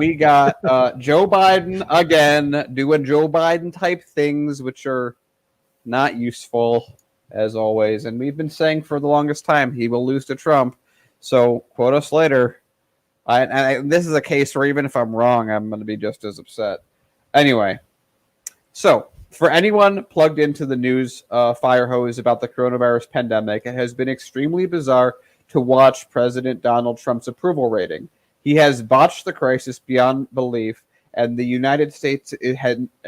we got Joe Biden again doing Joe Biden type things, which are not useful as always. And we've been saying for the longest time he will lose to Trump. So quote us later. This is a case where even if I'm wrong, I'm going to be just as upset. Anyway, so for anyone plugged into the news fire hose about the coronavirus pandemic, it has been extremely bizarre to watch President Donald Trump's approval rating. He has botched the crisis beyond belief, and the United States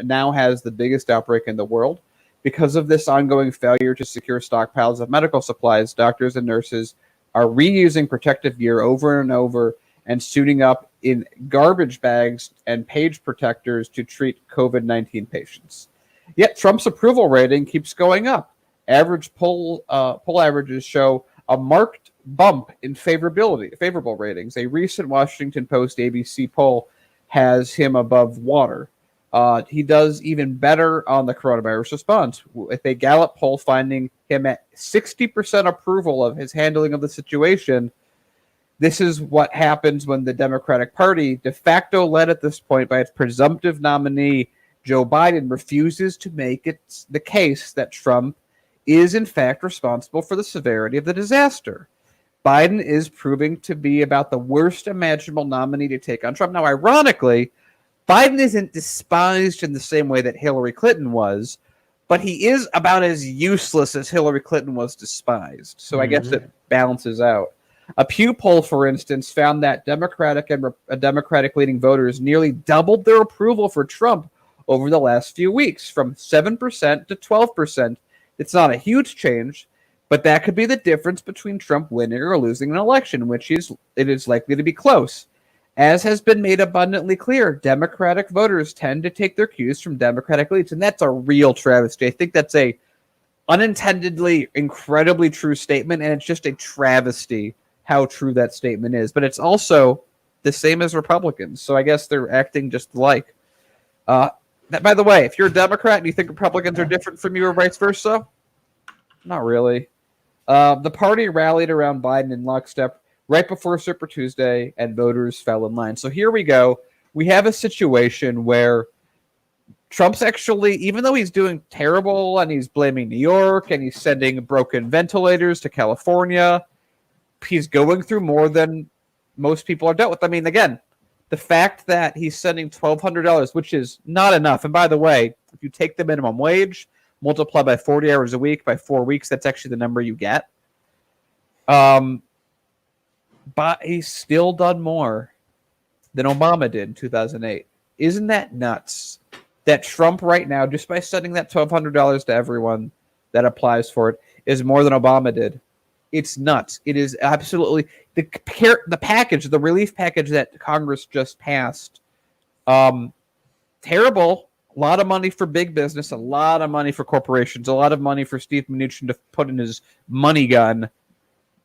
now has the biggest outbreak in the world. Because of this ongoing failure to secure stockpiles of medical supplies, doctors and nurses are reusing protective gear over and over and suiting up in garbage bags and page protectors to treat COVID-19 patients. Yet Trump's approval rating keeps going up. Average poll averages show a marked bump in favorable ratings. A recent Washington Post ABC poll has him above water. He does even better on the coronavirus response, with a Gallup poll finding him at 60% approval of his handling of the situation. This is what happens when the Democratic Party, de facto led at this point by its presumptive nominee, Joe Biden, refuses to make it the case that Trump is in fact responsible for the severity of the disaster. Biden is proving to be about the worst imaginable nominee to take on Trump. Now, ironically, Biden isn't despised in the same way that Hillary Clinton was, but he is about as useless as Hillary Clinton was despised. So I guess it balances out. A Pew poll, for instance, found that Democratic and Democratic-leaning voters nearly doubled their approval for Trump over the last few weeks, from 7% to 12%. It's not a huge change, but that could be the difference between Trump winning or losing an election, which it is likely to be close. As has been made abundantly clear, Democratic voters tend to take their cues from Democratic leads, and that's a real travesty. I think that's a unintendedly incredibly true statement, and it's just a travesty how true that statement is. But it's also the same as Republicans, so I guess they're acting just alike. By the way, if you're a Democrat and you think Republicans are different from you or vice versa, not really. The party rallied around Biden in lockstep right before Super Tuesday, and voters fell in line. So here we go. We have a situation where Trump's actually, even though he's doing terrible and he's blaming New York and he's sending broken ventilators to California, he's going through more than most people are dealt with. I mean, again, the fact that he's sending $1,200, which is not enough. And by the way, if you take the minimum wage, multiply by 40 hours a week, by 4 weeks, that's actually the number you get. But he's still done more than Obama did in 2008. Isn't that nuts? That Trump right now, just by sending that $1,200 to everyone that applies for it, is more than Obama did. It's nuts. It is absolutely the package, the relief package that Congress just passed. Terrible. A lot of money for big business, a lot of money for corporations, a lot of money for Steve Mnuchin to put in his money gun.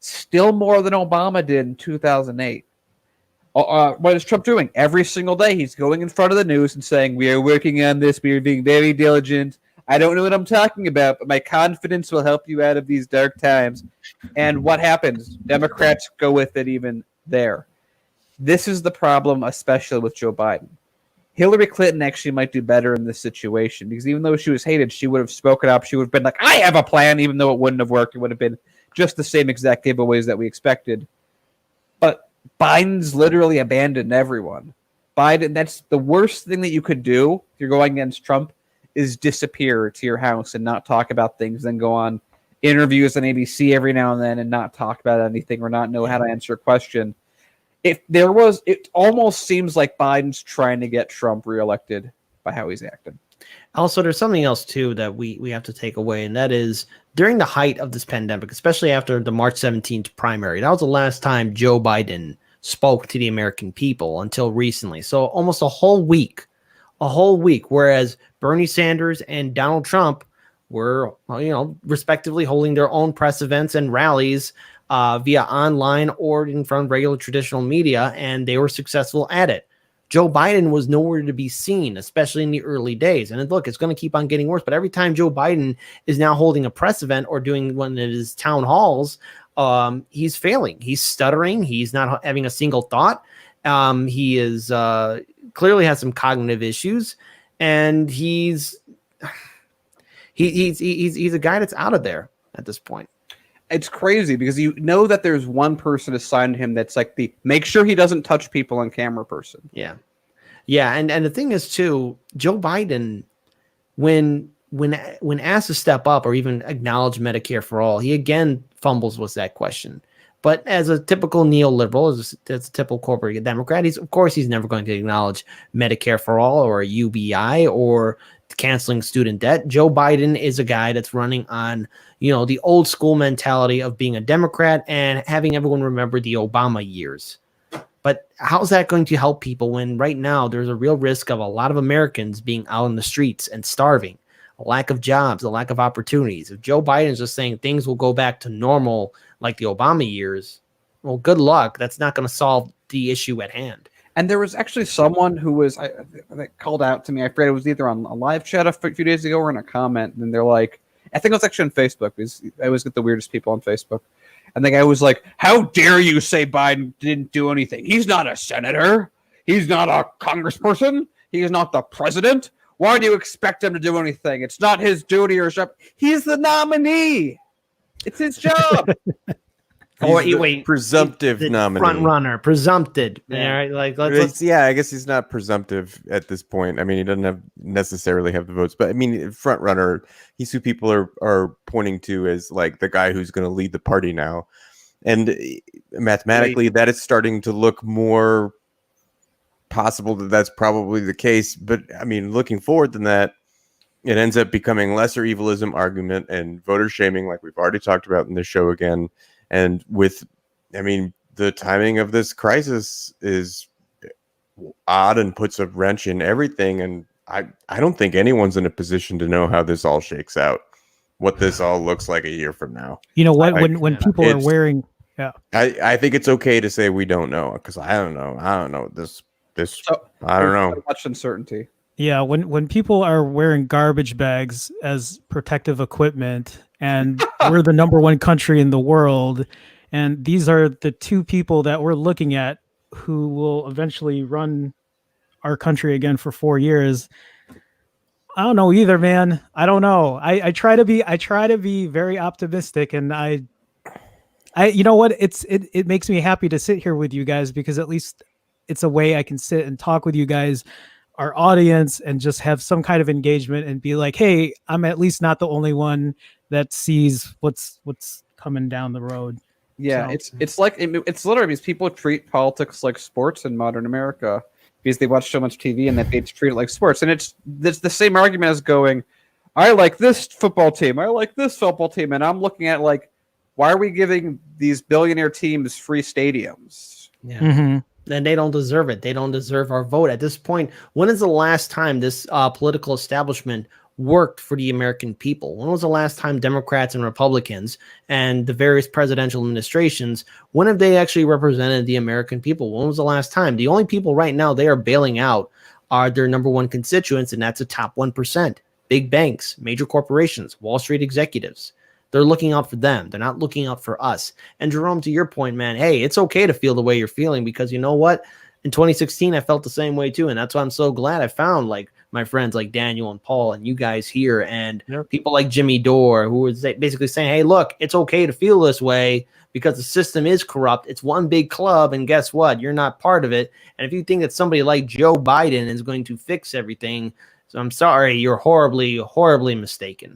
Still more than Obama did in 2008. What is Trump doing? Every single day, he's going in front of the news and saying, we are working on this. We are being very diligent. I don't know what I'm talking about, but my confidence will help you out of these dark times. And what happens? Democrats go with it even there. This is the problem, especially with Joe Biden. Hillary Clinton actually might do better in this situation, because even though she was hated, she would have spoken up. She would have been like, I have a plan, even though it wouldn't have worked. It would have been just the same exact giveaways that we expected. But Biden's literally abandoned everyone. Biden, that's the worst thing that you could do if you're going against Trump, is disappear to your house and not talk about things, then go on interviews on ABC every now and then and not talk about anything or not know how to answer a question. It almost seems like Biden's trying to get Trump reelected by how he's acting. Also, there's something else, too, that we have to take away, and that is during the height of this pandemic, especially after the March 17th primary, that was the last time Joe Biden spoke to the American people until recently. So almost a whole week, whereas Bernie Sanders and Donald Trump were, respectively holding their own press events and rallies via online or in front of regular traditional media, and they were successful at it. Joe Biden was nowhere to be seen, especially in the early days. And look, it's going to keep on getting worse. But every time Joe Biden is now holding a press event or doing one of his town halls, he's failing. He's stuttering. He's not having a single thought. He is clearly has some cognitive issues, and he's a guy that's out of there at this point. It's crazy because you know that there's one person assigned to him that's like the make sure he doesn't touch people on camera person. Yeah. And the thing is too, Joe Biden, when asked to step up or even acknowledge Medicare for all, he again fumbles with that question. But as a typical neoliberal, as a typical corporate Democrat, he's never going to acknowledge Medicare for all or a UBI or canceling student debt. Joe Biden is a guy that's running on, the old school mentality of being a Democrat and having everyone remember the Obama years. But how's that going to help people when right now there's a real risk of a lot of Americans being out in the streets and starving, a lack of jobs, a lack of opportunities? If Joe Biden's just saying things will go back to normal like the Obama years, well, good luck. That's not going to solve the issue at hand. And there was actually someone who was that called out to me. I forget, it was either on a live chat a few days ago or in a comment. And they're like, I think it was actually on Facebook, because I always get the weirdest people on Facebook. And the guy was like, how dare you say Biden didn't do anything? He's not a senator. He's not a congressperson. He is not the president. Why do you expect him to do anything? It's not his duty or job. He's the nominee. It's his job. Presumptive nominee. Front runner, presumptive. Yeah. All right, let's Yeah, I guess he's not presumptive at this point. I mean, he doesn't necessarily have the votes, but I mean, front runner. He's who people are pointing to as like the guy who's going to lead the party now, and mathematically, that is starting to look more possible that that's probably the case. But I mean, looking forward than that, it ends up becoming lesser evilism argument and voter shaming, like we've already talked about in this show again. And the timing of this crisis is odd and puts a wrench in everything. And I don't think anyone's in a position to know how this all shakes out, what this all looks like a year from now. You know what? When people are wearing, I think it's okay to say we don't know, because I don't know. I don't know this. I don't know. So much uncertainty. Yeah, when people are wearing garbage bags as protective equipment, and we're the number one country in the world, and these are the two people that we're looking at who will eventually run our country again for 4 years. I don't know either, man. I don't know. I try to be very optimistic, and I you know what? It makes me happy to sit here with you guys, because at least it's a way I can sit and talk with you guys, our audience, and just have some kind of engagement and be like, hey, I'm at least not the only one that sees what's coming down the road. Yeah, So- it's literally because people treat politics like sports in modern America because they watch so much TV and that they treat it like sports. And it's the same argument as going, I like this football team, I like this football team, and I'm looking at like, why are we giving these billionaire teams free stadiums? Yeah. Mm-hmm. And they don't deserve it. They don't deserve our vote. At this point, when is the last time this political establishment worked for the American people? When was the last time Democrats and Republicans and the various presidential administrations, when have they actually represented the American people? When was the last time? The only people right now they are bailing out are their number one constituents, and that's the top 1%. Big banks, major corporations, Wall Street executives. They're looking out for them. They're not looking out for us. And Jerome, to your point, man, hey, it's okay to feel the way you're feeling, because you know what? In 2016, I felt the same way too. And that's why I'm so glad I found like my friends like Daniel and Paul and you guys here, and people like Jimmy Dore, who was basically saying, hey, look, it's okay to feel this way because the system is corrupt. It's one big club. And guess what? You're not part of it. And if you think that somebody like Joe Biden is going to fix everything, so I'm sorry, you're horribly, horribly mistaken.